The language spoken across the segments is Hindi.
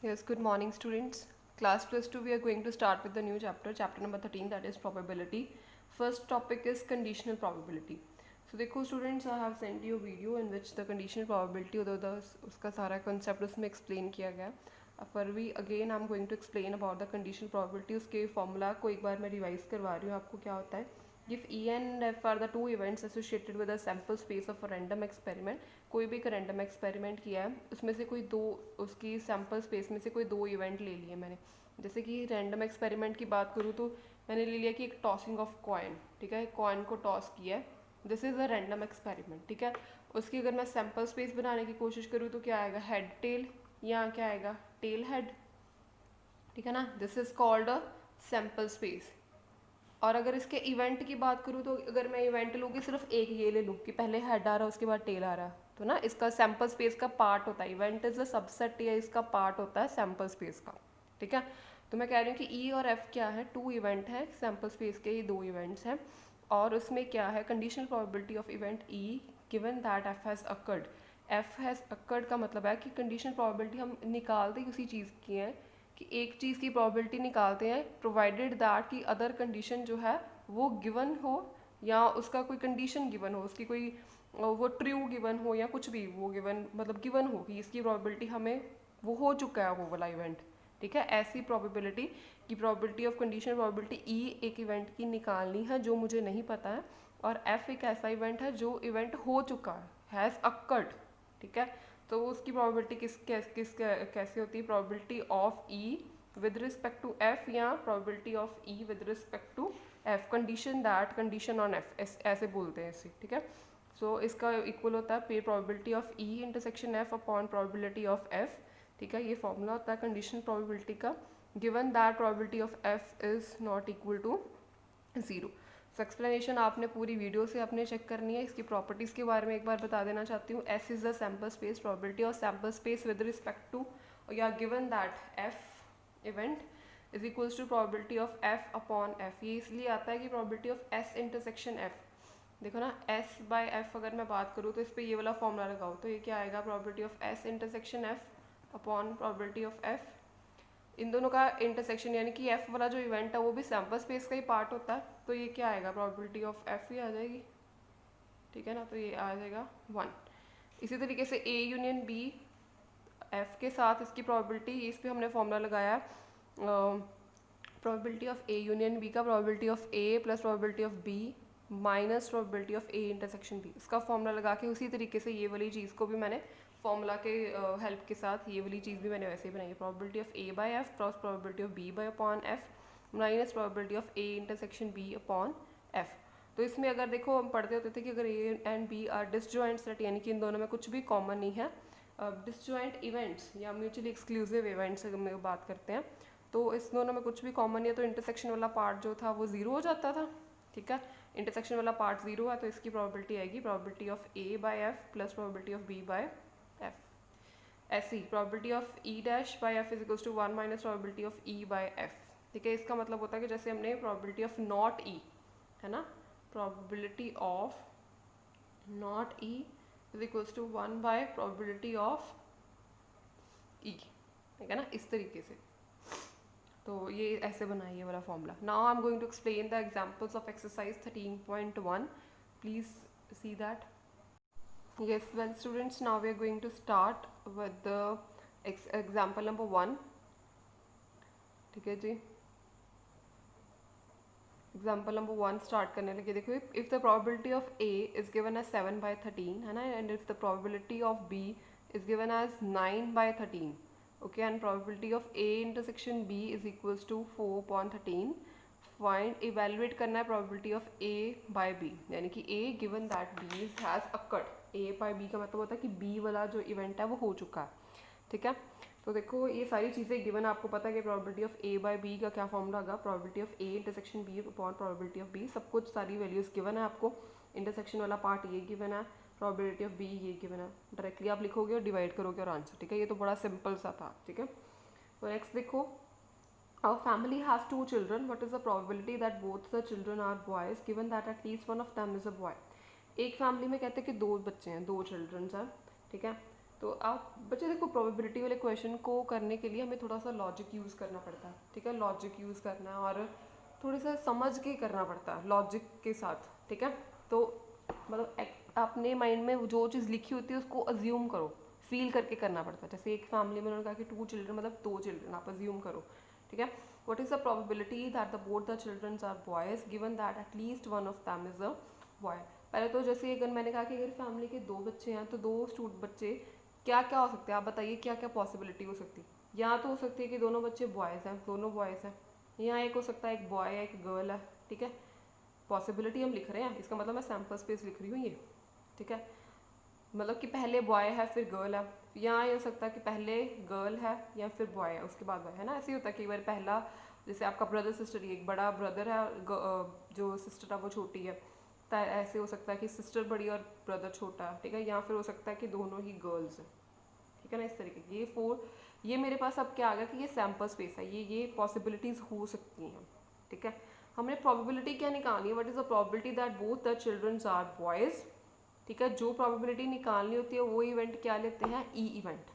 Yes, good morning students. Class plus 2 we are going to start with the new chapter number 13, that is probability. First topic is conditional probability. So देखो students, I have sent you a video in which the conditional probability उसका सारा concept उसमें explain किया गया. पर भी again I'm going to explain about the conditional probability. उसके formula को एक बार मैं revise करवा रही हूँ आपको क्या होता है. If E and F are the two events associated with a sample space of a random experiment, कोई भी एक रैंडम एक्सपेरिमेंट किया है उसमें से कोई दो, उसकी सैम्पल स्पेस में से कोई दो इवेंट ले लिए मैंने. जैसे कि रैंडम एक्सपेरिमेंट की बात करूँ तो मैंने ले लिया कि एक टॉसिंग ऑफ कॉइन, ठीक है, कॉइन को टॉस किया है, this is a random experiment, ठीक है. उसकी अगर मैं सैम्पल स्पेस बनाने की कोशिश करूँ तो क्या आएगा, हेड टेल, या क्या आएगा, टेल हेड, ठीक है ना. This is called a sample space. और अगर इसके इवेंट की बात करूँ तो अगर मैं इवेंट लूँगी सिर्फ एक ये ले लूँ कि पहले हेड आ रहा है उसके बाद टेल आ रहा है, तो ना इसका सैम्पल स्पेस का पार्ट होता है. इवेंट इज अ सबसेट या इसका पार्ट होता है सैम्पल स्पेस का, ठीक है. तो मैं कह रही हूँ कि ई और एफ क्या है, टू इवेंट है, सैम्पल स्पेस के ही दो इवेंट्स हैं. और उसमें क्या है, conditional probability of event E given that F has occurred. F has occurred का मतलब है कि कंडीशनल प्रोबेबिलिटी हम निकालते ही उसी चीज़ की हैं कि एक चीज़ की प्रोबेबिलिटी निकालते हैं प्रोवाइडेड दैट कि अदर कंडीशन जो है वो गिवन हो, या उसका कोई कंडीशन गिवन हो, उसकी कोई वो ट्रू गिवन हो, या कुछ भी वो गिवन मतलब गिवन हो कि इसकी प्रोबेबिलिटी हमें वो हो चुका है वो वाला इवेंट, ठीक है. ऐसी प्रोबेबिलिटी की probability of conditional probability E एक इवेंट की निकालनी है जो मुझे नहीं पता है, और एफ एक ऐसा इवेंट है जो इवेंट हो चुका है, हैज़ अकर्ड, ठीक है. तो उसकी प्रोबेबिलिटी कैसे होती है, probability of E with respect to F, या probability of E with respect to F, condition that, condition on F, ऐसे बोलते हैं इसे, ठीक है. सो इसका इक्वल होता है पे probability of E intersection F upon probability of F, ठीक है. ये फॉर्मूला होता है कंडीशनल प्रोबेबिलिटी का, given that probability of F is not equal to zero. So explanation आपने पूरी वीडियो से आपने चेक करनी है. इसकी प्रॉपर्टीज़ के बारे में एक बार बता देना चाहती हूँ. S is the sample space, probability of sample space with respect to या given that F event is equals to probability of F upon F. ये इसलिए आता है कि probability of S intersection F, देखो ना, एस बाय एफ अगर मैं बात करूँ तो इस पर ये वाला फॉर्मूला लगाओ तो ये क्या आएगा, probability of S intersection F upon probability of F. इन दोनों का इंटरसेक्शन यानी कि एफ वाला जो इवेंट है वो भी सैम्पल स्पेस का ही पार्ट होता है, तो ये क्या आएगा, प्रोबेबिलिटी ऑफ एफ ही आ जाएगी, ठीक है ना. तो ये आ जाएगा 1. इसी तरीके से ए यूनियन बी, एफ के साथ इसकी प्रोबेबिलिटी, इस पर हमने फॉर्मूला लगाया probability of A union B का, probability of A plus probability of B minus probability of A intersection B. इसका फॉर्मूला लगा के उसी तरीके से ये वाली चीज़ को भी मैंने फॉर्मूला के हेल्प के साथ ये वाली चीज़ भी मैंने वैसे ही बनाई है, probability of A by F plus probability of B by upon F minus probability of A intersection B upon F. तो इसमें अगर देखो हम पढ़ते होते थे कि अगर A and B are disjoint set, यानी कि इन दोनों में कुछ भी कॉमन नहीं है, डिसजॉइंट इवेंट्स या म्यूचुअली एक्सक्लूसिव इवेंट्स अगर हम बात करते हैं तो इस दोनों में कुछ भी कॉमन नहीं है, तो इंटरसेक्शन वाला पार्ट जो था वो ज़ीरो हो जाता था, ठीक है. इंटरसेक्शन वाला पार्ट ज़ीरो है तो इसकी प्रोबेबिलिटी आएगी probability of A by F plus probability of B by F. ऐसी probability of E dash by F is equals to 1 minus probability of E by F, ठीक है. इसका मतलब होता है कि जैसे हमने प्रोबेबिलिटी ऑफ नॉट ई है ना, probability of not E is equals to 1 by probability of E, ठीक है ना, इस तरीके से. तो ये ऐसे बनाइए वाला formula. Now I am going to explain the examples of exercise 13.1. Please see that. Yes, well students, now we are going to start with the example number 1, ठीक है जी. एग्जाम्पल नंबर 1 स्टार्ट करने लगे. देखो, if the probability of A is given as 7/13 है ना, and if the probability of B is given as 9/13, okay, and probability of A intersection B is equals to 4/13. Find, evaluate करना है probability of A by B, यानी कि A given that B has occurred. A by B का मतलब होता है कि बी वाला जो इवेंट है वो हो चुका है, ठीक है. तो देखो ये सारी चीज़ें गिवन, आपको पता है कि probability of A by B का क्या फॉर्मूला होगा, probability of A intersection B upon probability of B. सब कुछ सारी वैल्यूज़ गिवन है आपको. इंटरसेक्शन वाला पार्ट ये गिवन है, प्रोबेबिलिटी ऑफ बी ये गिवन है. डायरेक्टली आप लिखोगे और डिवाइड करोगे और आंसर, ठीक है. ये तो बड़ा सिंपल सा था, ठीक है. तो नेक्स्ट देखो, our family has 2 children. What is the probability that both the children are boys given that at least one of them is a boy? एक फैमिली में कहते हैं कि दो बच्चे हैं, दो चिल्ड्रंस हैं, ठीक है. तो आप बच्चे देखो, प्रोबेबिलिटी वाले क्वेश्चन को करने के लिए हमें थोड़ा सा लॉजिक यूज़ करना पड़ता है, ठीक है, लॉजिक यूज़ करना है और थोड़ा सा समझ के करना पड़ता है लॉजिक के साथ, ठीक है। तो मतलब अपने माइंड में जो चीज़ लिखी होती है उसको अज्यूम करो, फील करके करना पड़ता है। जैसे एक फैमिली में उन्होंने कहा कि 2 चिल्ड्रन मतलब 2 चिल्ड्रन, आप अज्यूम करो, ठीक है। What is the probability that the both the children are boys given that at least one of them is a boy. पहले तो जैसे अगर मैंने कहा कि अगर फैमिली के 2 बच्चे हैं तो 2 बच्चे क्या क्या हो सकते हैं, आप बताइए क्या क्या पॉसिबिलिटी हो सकती है। या तो हो सकती है कि दोनों बच्चे बॉयज़ हैं, दोनों बॉयज़ हैं, या एक हो सकता है एक बॉय है एक गर्ल है, ठीक है। पॉसिबिलिटी हम लिख रहे हैं, इसका मतलब मैं सैम्पल स्पेस लिख रही हूँ ये, ठीक है। मतलब कि पहले बॉय है फिर गर्ल है, या ये हो सकता है कि पहले गर्ल है या फिर बॉय है उसके बाद बॉय है ना। ऐसे ही होता है कि बार पहला, जैसे आपका ब्रदर सिस्टर, एक बड़ा ब्रदर है, जो सिस्टर है वो छोटी है, तो ऐसे हो सकता है कि सिस्टर बड़ी और ब्रदर छोटा है, ठीक है। या फिर हो सकता है कि दोनों ही गर्ल्स हैं, ठीक है ना। इस तरीके ये 4, ये मेरे पास अब क्या आ गया कि ये सैम्पल स्पेस है, ये पॉसिबिलिटीज़ हो सकती हैं, ठीक है। हमने प्रोबेबिलिटी क्या निकालनी है, what is the probability that both the childrens are boys, ठीक है। जो प्रोबेबिलिटी निकालनी होती है वो इवेंट क्या लेते हैं, ई इवेंट,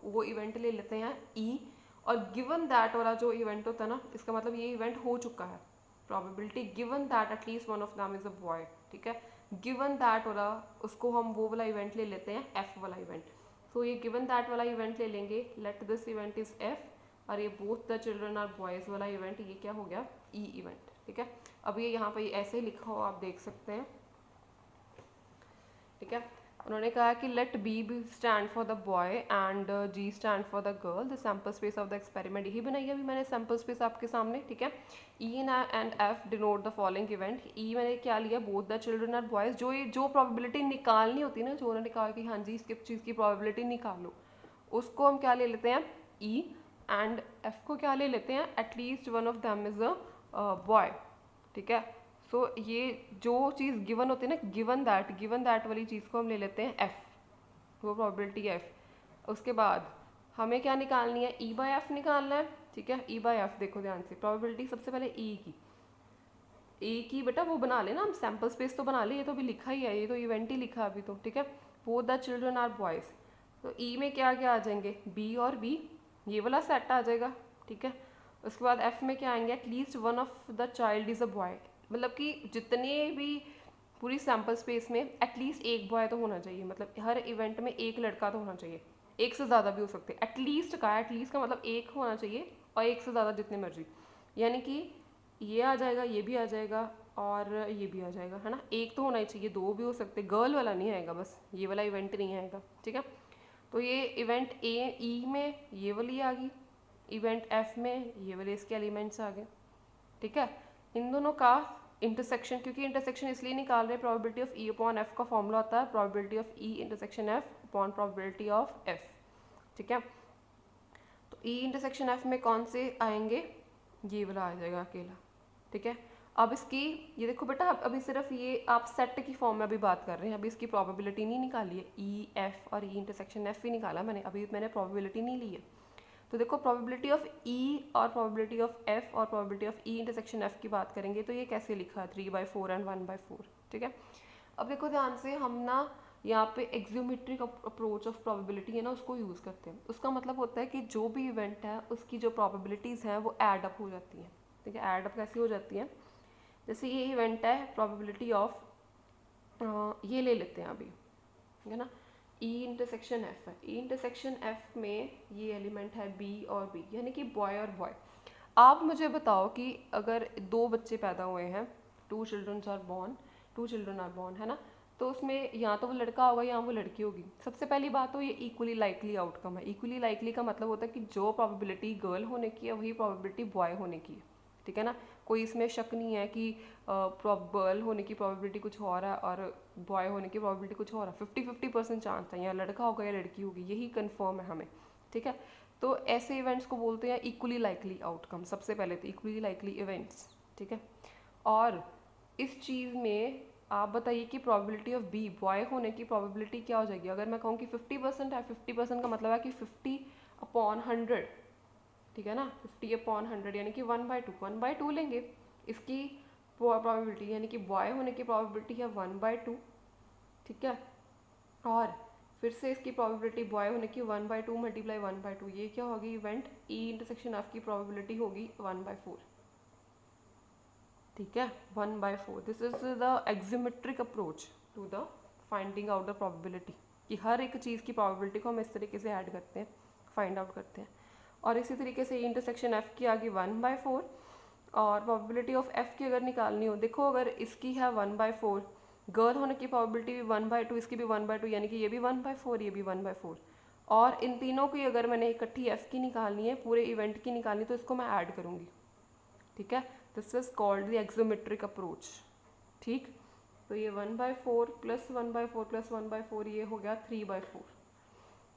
वो इवेंट ले लेते हैं ई। और गिवन दैट वाला जो इवेंट होता है ना, इसका मतलब ये इवेंट हो चुका है, probability given that at least one of them is a boy, ठीक है। गिवन दैट वाला उसको हम वो वाला इवेंट ले लेते हैं एफ वाला इवेंट। तो ये गिवन दैट वाला इवेंट ले लेंगे, let this event is F, और ये both the children are boys वाला इवेंट ये क्या हो गया, ई इवेंट, ठीक है। अब ये यहाँ पे ऐसे ही लिखा हो आप देख सकते हैं, ठीक है। उन्होंने कहा कि let B stand for the boy and G stand for the girl, the sample space of the experiment, यही बनाई है अभी मैंने सैम्पल स्पेस आपके सामने, ठीक है। E and F denote the following event. E मैंने क्या लिया, both the children are boys, जो प्रोबेबिलिटी निकालनी होती है ना, जो उन्होंने कहा कि हाँ जी इसके चीज़ की प्रोबेबिलिटी निकालो, उसको हम क्या ले लेते हैं ई, एंड एफ को क्या ले लेते हैं, at least one of them is a boy, ठीक है। सो ये जो चीज़ गिवन होती है ना, गिवन दैट वाली चीज़ को हम ले लेते हैं एफ, वो प्रोबेबिलिटी एफ। उसके बाद हमें क्या निकालनी है, ई बाय एफ निकालना है, ठीक है। ई बाय एफ देखो ध्यान से, प्रोबेबिलिटी सबसे पहले ई की बेटा वो बना लेना, हम सैम्पल स्पेस तो बना ले, ये तो अभी लिखा ही है, ये तो इवेंट ही लिखा अभी तो, ठीक है। Both the children are boys, तो ई में क्या क्या आ जाएंगे, बी और बी, ये वाला सेट आ जाएगा, ठीक है। उसके बाद एफ में क्या आएंगे, at least one of the child is a boy, मतलब कि जितने भी पूरी सैम्पल स्पेस में एटलीस्ट एक बॉय तो होना चाहिए, मतलब हर इवेंट में एक लड़का तो होना चाहिए, एक से ज़्यादा भी हो सकते हैं। एटलीस्ट का मतलब एक होना चाहिए और एक से ज़्यादा जितने मर्जी, यानी कि ये आ जाएगा, ये भी आ जाएगा और ये भी आ जाएगा, है ना। एक तो होना ही चाहिए, 2 भी हो सकते, गर्ल वाला नहीं आएगा, बस ये वाला इवेंट नहीं आएगा, ठीक है। तो ये इवेंट ई में ये वाली आ गई, इवेंट एफ में ये वाले इसके एलिमेंट्स आ गए, ठीक है। इन दोनों का इंटरसेक्शन, क्योंकि इंटरसेक्शन इसलिए निकाल रहे हैं, probability of E upon F का फॉर्मूला होता है probability of E intersection F upon probability of F, ठीक है। तो ई इंटरसेक्शन एफ में कौन से आएंगे, ये वाला आ जाएगा अकेला, ठीक है। अब इसकी ये देखो बेटा, अभी सिर्फ ये आप सेट की फॉर्म में अभी बात कर रहे हैं, अभी इसकी प्रोबेबिलिटी नहीं निकाली है, ई एफ और ई इंटरसेक्शन एफ ही निकाला मैंने, अभी मैंने प्रोबेबिलिटी नहीं ली है। तो देखो प्रोबेबिलिटी ऑफ ई और प्रोबेबिलिटी ऑफ एफ और probability of E intersection F की बात करेंगे तो ये कैसे लिखा है, 3/4 एंड 1/4, ठीक है। अब देखो ध्यान से, हम ना यहाँ पे एक्सियोमेट्रिक अप्रोच ऑफ प्रोबेबिलिटी है ना, उसको यूज़ करते हैं। उसका मतलब होता है कि जो भी इवेंट है उसकी जो प्रोबेबिलिटीज़ हैं वो ऐड अप हो जाती हैं, ठीक है। ऐड अप कैसी हो जाती हैं, जैसे ये इवेंट है प्रोबेबिलिटी ऑफ, ये ले लेते हैं अभी, ठीक है ना, ई इंटरसेक्शन एफ है, ई इंटरसेक्शन एफ में ये एलिमेंट है बी और बी, यानी कि बॉय और बॉय। आप मुझे बताओ कि अगर 2 बच्चे पैदा हुए हैं, 2 चिल्ड्रन आर बॉर्न, है ना, तो उसमें या तो वो लड़का होगा या वो लड़की होगी। सबसे पहली बात तो ये इक्वली लाइकली आउटकम है। इक्वली लाइकली का मतलब होता है कि जो प्रोबेबिलिटी गर्ल होने की है वही प्रोबेबिलिटी बॉय होने की है, ठीक है ना। कोई इसमें शक नहीं है कि गर्ल होने की प्रोबेबिलिटी कुछ और है और बॉय होने की प्रोबेबिलिटी कुछ और है, 50-50% चांस है, या लड़का होगा या लड़की होगी, यही कंफर्म है हमें, ठीक है। तो ऐसे इवेंट्स को बोलते हैं इक्वली लाइकली आउटकम, सबसे पहले तो इक्वली लाइकली इवेंट्स, ठीक है। और इस चीज़ में आप बताइए कि प्रोबेबिलिटी ऑफ बी बॉय होने की प्रोबेबिलिटी क्या हो जाएगी। अगर मैं कहूँ कि 50% है, 50% का मतलब है कि 50/100, ठीक है ना, 50/100 यानी कि 1/2 लेंगे इसकी प्रोबेबिलिटी, यानी कि बॉय होने की प्रोबेबिलिटी है 1/2, ठीक है। और फिर से इसकी प्रोबेबिलिटी बॉय होने की 1/2 मल्टीप्लाई 1/2, ये क्या होगी इवेंट ई इंटरसेक्शन एफ की प्रोबेबिलिटी होगी 1/4, ठीक है 1/4। This is the axiomatic approach to the finding out the probability, कि हर एक चीज़ की प्रोबेबिलिटी को हम इस तरीके से ऐड करते हैं, फाइंड आउट करते हैं। और इसी तरीके से इंटरसेक्शन एफ की आ गई 1/4, और प्रोबेबिलिटी ऑफ एफ की अगर निकालनी हो, देखो अगर इसकी है 1/4, गर्ल होने की प्रोबेबिलिटी भी 1/2, इसकी भी 1/2, यानी कि ये भी 1/4, ये भी 1/4। और इन तीनों की अगर मैंने इकट्ठी एफ की निकालनी है, पूरे इवेंट की निकालनी, तो इसको मैं ऐड करूँगी, ठीक है। This is called the axiomatic approach, ठीक। तो ये 1/4 प्लस 1/4 प्लस 1/4, ये हो गया 3/4,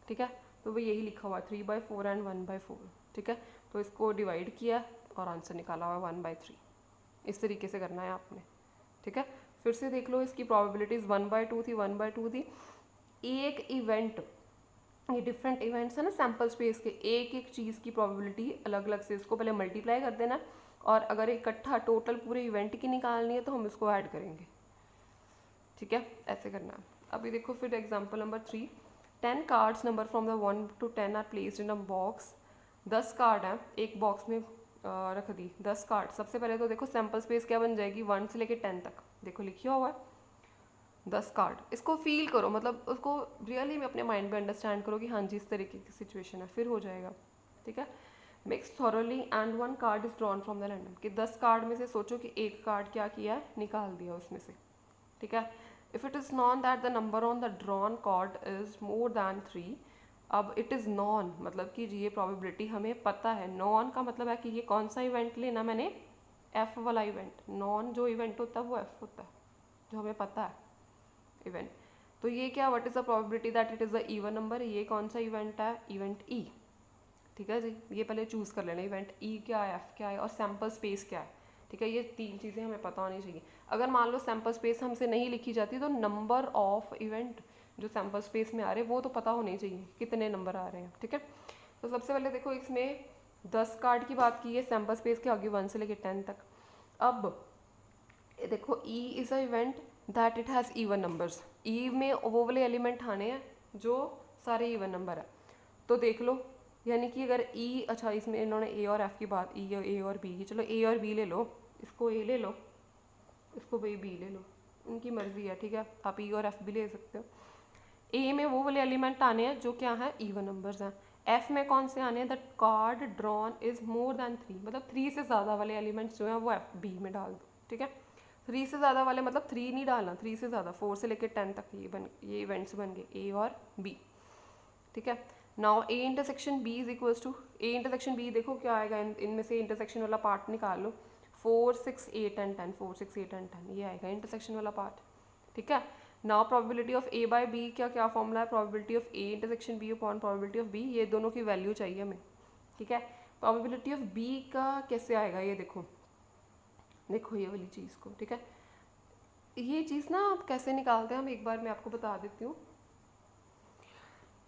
ठीक है। तो वो यही लिखा हुआ है 3/4 एंड 1/4, ठीक है। तो इसको डिवाइड किया और आंसर निकाला हुआ 1/3, इस तरीके से करना है आपने, ठीक है। फिर से देख लो, इसकी प्रोबेबिलिटीज 1/2 थी, 1/2 थी। एक इवेंट, ये डिफरेंट इवेंट्स है ना सैम्पल स्पेस के, एक एक चीज़ की प्रोबेबिलिटी अलग अलग से, इसको पहले मल्टीप्लाई कर देना, और अगर इकट्ठा टोटल पूरे इवेंट की निकालनी है तो हम इसको ऐड करेंगे, ठीक है, ऐसे करना है। अभी देखो फिर example number 3, 10 cards number from the 1 to 10 are placed in a box. 10 card हैं, एक बॉक्स में रख दी 10 कार्ड। सबसे पहले तो देखो सैम्पल स्पेस क्या बन जाएगी, 1 से लेके 10 तक, देखो लिखा हुआ है 10 कार्ड। इसको फील करो, मतलब उसको रियली में अपने माइंड में अंडरस्टैंड करो कि हाँ जी इस तरीके की सिचुएशन है, फिर हो जाएगा, ठीक है। Mix thoroughly and 1 card is drawn from the random, कि 10 कार्ड में से सोचो कि एक कार्ड क्या किया है, निकाल दिया उसमें से, ठीक है। If it is non that the number on the drawn card is more than 3, अब इट इज़ नॉन मतलब कि ये प्रोबेबिलिटी हमें पता है। नॉन का मतलब है कि ये कौन सा इवेंट लेना मैंने, एफ वाला इवेंट। नॉन जो इवेंट होता है वो एफ होता है, जो हमें पता है इवेंट। तो ये क्या, what is the probability that it is the even number, ये कौन सा इवेंट है, इवेंट ई, ठीक है जी। ये पहले चूज़ कर लेना, इवेंट ई क्या है, एफ क्या है, और सैम्पल स्पेस क्या है, ठीक है। ये 3 चीज़ें हमें पता होनी चाहिए। अगर मान लो सैम्पल स्पेस हमसे नहीं लिखी जाती, तो नंबर ऑफ इवेंट जो सैम्पल स्पेस में आ रहे हैं वो तो पता होने चाहिए, कितने नंबर आ रहे हैं, ठीक है। तो सबसे पहले देखो इसमें 10 कार्ड की बात की है, सैम्पल स्पेस के आगे 1 से लेकर 10 तक। अब देखो E is a event that it has even numbers, E में वो वाले एलिमेंट आने हैं जो सारे इवन नंबर है। तो देख लो, यानी कि अगर ई, अच्छा इसमें इन्होंने ए और एफ की बात, ए और बी की, चलो ए और बी ले लो, इसको ए ले लो, इसको बी ले लो, उनकी मर्जी है, ठीक है। आप ई और एफ भी ले सकते हो। ए में वो वाले एलिमेंट आने हैं जो क्या है, इवन नंबर्स हैं। एफ में कौन से आने हैं, that card drawn is more than 3, मतलब 3 से ज़्यादा वाले एलिमेंट्स जो हैं वो एफ बी में डाल दो, ठीक है। 3 से ज़्यादा वाले मतलब 3 नहीं डालना, 3 से ज़्यादा, 4 से लेकर 10 तक ये इवेंट्स बन गए ए और बी, ठीक है। Now A intersection B is equals to, A intersection B देखो क्या आएगा, इनमें से इंटरसेक्शन वाला पार्ट निकाल लो, 4 6 8 एंड 10, 4 6 8 एंड 10, ये आएगा इंटरसेक्शन वाला पार्ट, ठीक है। Now probability of A by B क्या क्या फॉर्मूला है, probability of A intersection B upon probability of B, ये दोनों की वैल्यू चाहिए हमें, ठीक है। प्रोबेबिलिटी ऑफ बी का कैसे आएगा, ये देखो, देखो ये वाली चीज़ को, ठीक है। ये चीज़ ना आप कैसे निकालते हैं, हम एक बार मैं आपको बता देती हूँ।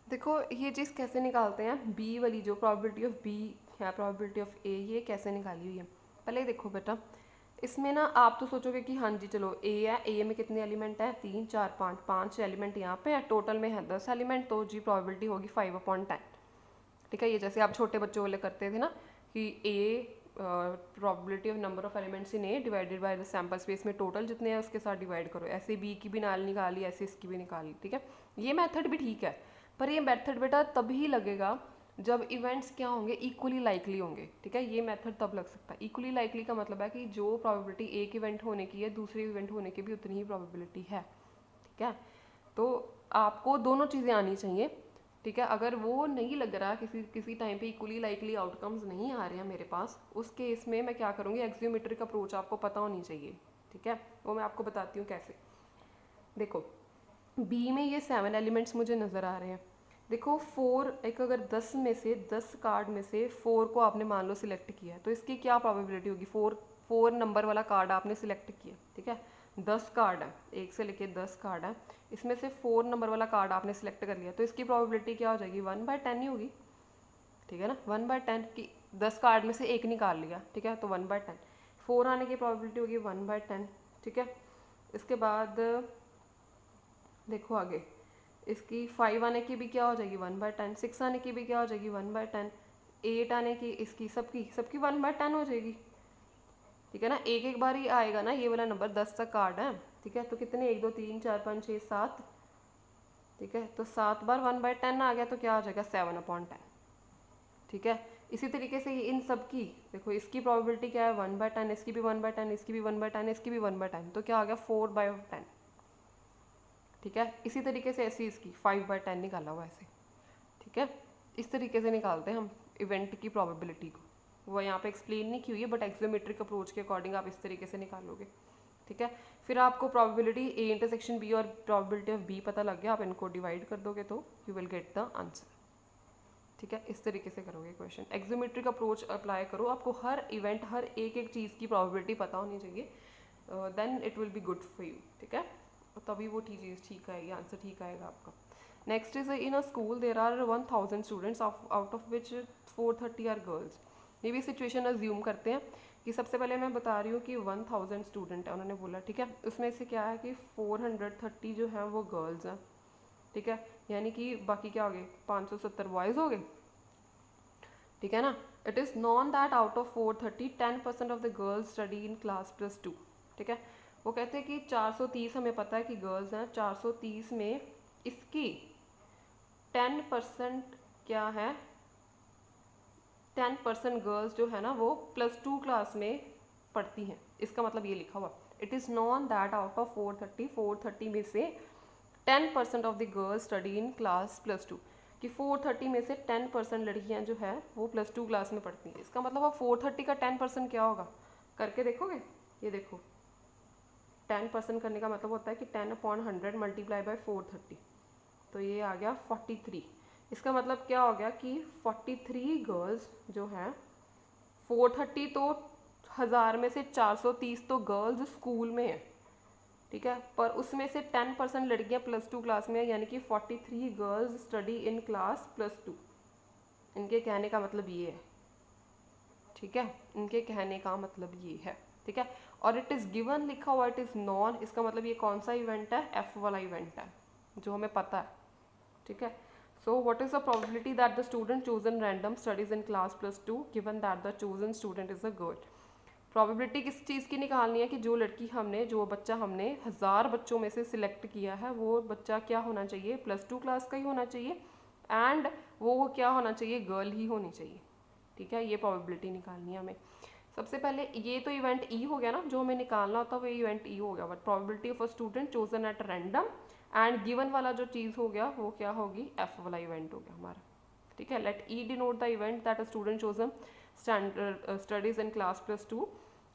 देखो ये चीज़ कैसे निकालते हैं, बी वाली जो प्रोबेबिलिटी ऑफ बी है, प्रोबेबिलिटी ऑफ ए, ये कैसे निकाली हुई है। पहले देखो बेटा, इसमें ना आप तो सोचोगे कि हाँ जी चलो ए है, ए में कितने एलिमेंट हैं, 3 4 5, 5 एलिमेंट यहाँ पे है, टोटल में है 10 एलिमेंट, तो जी प्रोबेबिलिटी होगी 5/10, ठीक है। ये जैसे आप छोटे बच्चों वाले करते थे ना कि A probability of number of elements in A divided by the sample space में टोटल जितने हैं उसके साथ डिवाइड करो, ऐसे बी की भी नाल निकाली, ऐसे इसकी भी निकाली, ठीक है। ये मेथड भी ठीक है, पर ये मेथड बेटा तभी लगेगा जब इवेंट्स क्या होंगे, इक्वली लाइकली होंगे, ठीक है। ये मेथड तब लग सकता है। इक्वली लाइकली का मतलब है कि जो प्रोबेबिलिटी एक इवेंट होने की है दूसरे इवेंट होने की भी उतनी ही प्रोबेबिलिटी है, ठीक है। तो आपको दोनों चीज़ें आनी चाहिए, ठीक है। अगर वो नहीं लग रहा, किसी टाइम पे इक्वली लाइकली आउटकम्स नहीं आ रहे हैं मेरे पास, उस केस में मैं क्या करूँगी, एक्सियोमेट्रिक अप्रोच आपको पता होनी चाहिए, ठीक है। वो मैं आपको बताती हूँ कैसे। देखो बी में ये 7 एलिमेंट्स मुझे नज़र आ रहे हैं। देखो 4, एक अगर 10 में से 10 कार्ड में से 4 को आपने मान लो सिलेक्ट किया है, तो इसकी क्या प्रोबेबिलिटी होगी, 4 नंबर वाला कार्ड आपने सिलेक्ट किया, ठीक है। 10 कार्ड है, 1 से लेके 10 कार्ड है, इसमें से 4 नंबर वाला कार्ड आपने सिलेक्ट कर लिया, तो इसकी प्रोबेबिलिटी क्या हो जाएगी, 1/10 ही होगी, ठीक है ना। 1/10 की 10 कार्ड में से एक निकाल लिया, ठीक है, तो 1/10, 4 आने की प्रोबेबिलिटी होगी 1/10, ठीक है। इसके बाद देखो आगे, इसकी 5 आने की भी क्या हो जाएगी 1/10, 6 आने की भी क्या हो जाएगी 1/10, 8 आने की इसकी सबकी 1/10 हो जाएगी। ठीक है ना, एक एक बार ही आएगा ना ये वाला नंबर, 10 तक कार्ड है। ठीक है, तो कितने 1 2 3 4 5 6 7, ठीक है, तो 7 बार 1/10 आ गया तो क्या हो जाएगा 7/10। ठीक है, इसी तरीके से इन सब की देखो, इसकी प्रोबेबिलिटी क्या है 1/10, इसकी भी 1/10, इसकी भी 1/10, इसकी भी 1/10, तो क्या आ गया 4/10। ठीक है, इसी तरीके से ऐसी इसकी 5/10 निकाला हुआ ऐसे। ठीक है, इस तरीके से निकालते हैं हम इवेंट की प्रोबेबिलिटी को, वो यहाँ पे एक्सप्लेन नहीं की हुई है बट एक्सोमेट्रिक अप्रोच के अकॉर्डिंग आप इस तरीके से निकालोगे। ठीक है, फिर आपको प्रोबेबिलिटी ए इंटरसेक्शन बी और प्रोबेबिलिटी ऑफ बी पता लग गया, आप इनको डिवाइड कर दोगे तो you will get the answer. ठीक है, इस तरीके से करोगे क्वेश्चन, एक्सोमेट्रिक अप्रोच अप्लाई करो, आपको हर इवेंट हर एक एक चीज़ की प्रोबेबिलिटी पता होनी चाहिए, then it will be good for you. ठीक है, तभी वो चीज़ ठीक आएगी, आंसर ठीक आएगा आपका। Next is in a school there are 1000 students, out of which 430 are girls. ये भी सिचुएशन अज्यूम करते हैं कि सबसे पहले मैं बता रही हूँ कि 1000 स्टूडेंट है उन्होंने बोला। ठीक है, उसमें से क्या है कि 430 जो है वो गर्ल्स हैं। ठीक है, यानी कि बाकी क्या हो गए 570 बॉयज़ हो गए। ठीक है ना, it is non that out of 430 10% of the girls study in class +2। ठीक है, वो कहते हैं कि 430 हमें पता है कि गर्ल्स हैं, 430 में इसकी 10% क्या है, 10% गर्ल्स जो है ना वो +2 क्लास में पढ़ती हैं। इसका मतलब ये लिखा हुआ, it is non that out of 430 में से 10% of the girls study in class +2, कि 430 में से 10% लड़कियां जो है वो +2 क्लास में पढ़ती हैं। इसका मतलब अब 430 का 10% क्या होगा, करके देखोगे। ये देखो 10% करने का मतलब होता है कि 10/100 मल्टीप्लाई बाय 430, तो ये आ गया 43। इसका मतलब क्या हो गया कि 43 गर्ल्स जो हैं, 430 तो 1000 में से 430 तो गर्ल्स स्कूल में है। ठीक है, पर उसमें से 10% लड़कियां +2 क्लास में है, यानी कि 43 गर्ल्स स्टडी इन क्लास +2। इनके कहने का मतलब ये है। ठीक है, इनके कहने का मतलब ये है। ठीक है, और इट इज़ गिवन लिखा हुआ, इट इज़ नॉन, इसका मतलब ये कौन सा इवेंट है, एफ वाला इवेंट है जो हमें पता है। ठीक है, so what is the probability that the student chosen random studies in class +2 given that the chosen student is a girl. Probability किस चीज़ की निकालनी है कि जो बच्चा हमने 1000 बच्चों में से सिलेक्ट किया है वो बच्चा क्या होना चाहिए, +2 क्लास का ही होना चाहिए, एंड वो क्या होना चाहिए, गर्ल ही होनी चाहिए। ठीक है, ये प्रोबेबिलिटी निकालनी है हमें। सबसे पहले ये तो इवेंट ई हो गया ना, जो हमें निकालना होता है वो इवेंट ई हो गया, but probability of a student chosen at random and given वाला जो चीज़ हो गया वो क्या होगी, एफ वाला इवेंट हो गया हमारा। ठीक है, let E denote the event that a student chosen studies in class +2,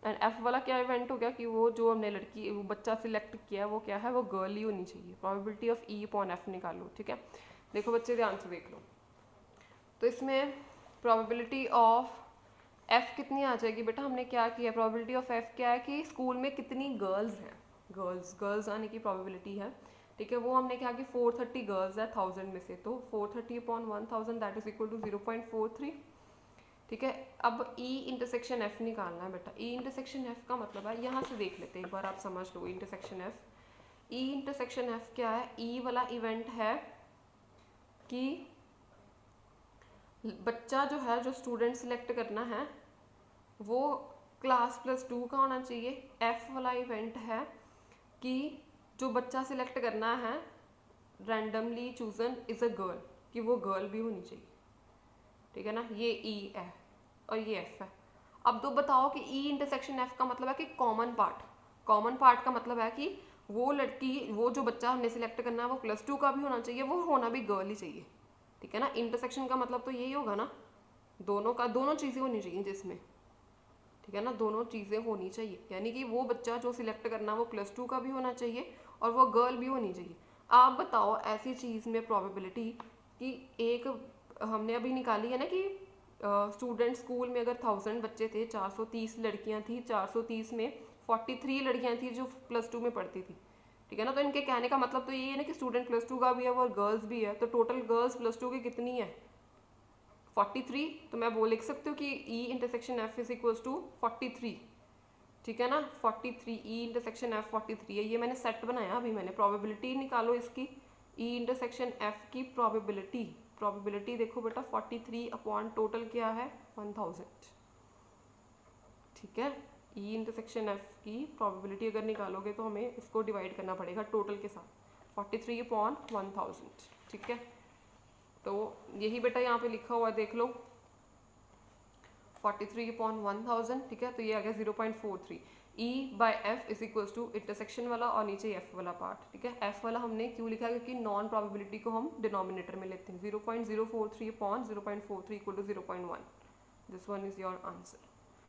and F वाला क्या इवेंट हो गया कि वो जो हमने वो बच्चा सिलेक्ट किया वो क्या है, वो गर्ल ही होनी चाहिए। Probability of E upon F निकालो। ठीक है, देखो बच्चे ध्यान से देख लो, तो इसमें प्रोबेबिलिटी ऑफ एफ कितनी आ जाएगी बेटा, हमने क्या किया, प्रोबेबिलिटी ऑफ एफ क्या है कि स्कूल में कितनी गर्ल्स हैं, गर्ल्स आने की प्रोबेबिलिटी है। ठीक है, वो हमने क्या कि 430 गर्ल्स है 1000 में से, तो 430 upon 1000 that is equal to 0.43। ठीक है, अब ई इंटरसेक्शन एफ निकालना है बेटा। ई इंटरसेक्शन एफ का मतलब है, यहाँ से देख लेते हैं एक बार, आप समझ लो intersection F. E intersection F क्या है, ई वाला इवेंट है कि बच्चा जो है, जो स्टूडेंट सिलेक्ट करना है वो क्लास +2 का होना चाहिए। एफ वाला इवेंट है कि जो बच्चा सिलेक्ट करना है randomly chosen is a girl, कि वो गर्ल भी होनी चाहिए। ठीक है ना, ये ई है और ये एफ है। अब तो बताओ कि ई इंटरसेक्शन एफ का मतलब है कि कॉमन पार्ट का मतलब है कि वो लड़की, वो जो बच्चा हमने सिलेक्ट करना है वो +2 का भी होना चाहिए, वो होना भी गर्ल ही चाहिए। ठीक है ना, इंटरसेक्शन का मतलब तो यही होगा ना, दोनों चीज़ें होनी चाहिए जिसमें। ठीक है ना, दोनों चीज़ें होनी चाहिए, यानी कि वो बच्चा जो सिलेक्ट करना वो +2 का भी होना चाहिए और वो गर्ल भी होनी चाहिए। आप बताओ ऐसी चीज़ में प्रोबेबिलिटी कि एक हमने अभी निकाली है ना कि स्टूडेंट स्कूल में अगर 1000 बच्चे थे, 430 लड़कियां थी, 430 में 43 लड़कियां थी जो +2 में पढ़ती थी। ठीक है ना, तो इनके कहने का मतलब तो ये है ना कि स्टूडेंट +2 का भी है और गर्ल्स भी है, तो टोटल गर्ल्स +2 की कितनी है, 43। तो मैं वो लिख सकती हूँ कि E intersection F is equals to 43। ठीक है ना, 43 ई इंटरसेक्शन एफ 43 है। ये मैंने सेट बनाया, अभी मैंने प्रोबेबिलिटी निकालो इसकी, ई इंटरसेक्शन एफ की प्रोबेबिलिटी देखो बेटा 43 अपॉन टोटल क्या है 1000, ठीक है। ई इंटरसेक्शन एफ की प्रोबेबिलिटी अगर निकालोगे तो हमें इसको डिवाइड करना पड़ेगा टोटल के साथ 43 अपॉन 1000, ठीक है। तो यही बेटा यहाँ पे लिखा हुआ है देख लो 43 अपॉन 1000, ठीक है। तो ये आ गया 0.43। E by F is equals to intersection वाला और नीचे एफ वाला पार्ट, ठीक है। एफ वाला हमने क्यों लिखा है क्योंकि नॉन प्रोबेबिलिटी को हम डिनोमिनेटर में लेते हैं। 0.043 upon 0.43 equal to 0.1। This one is your answer.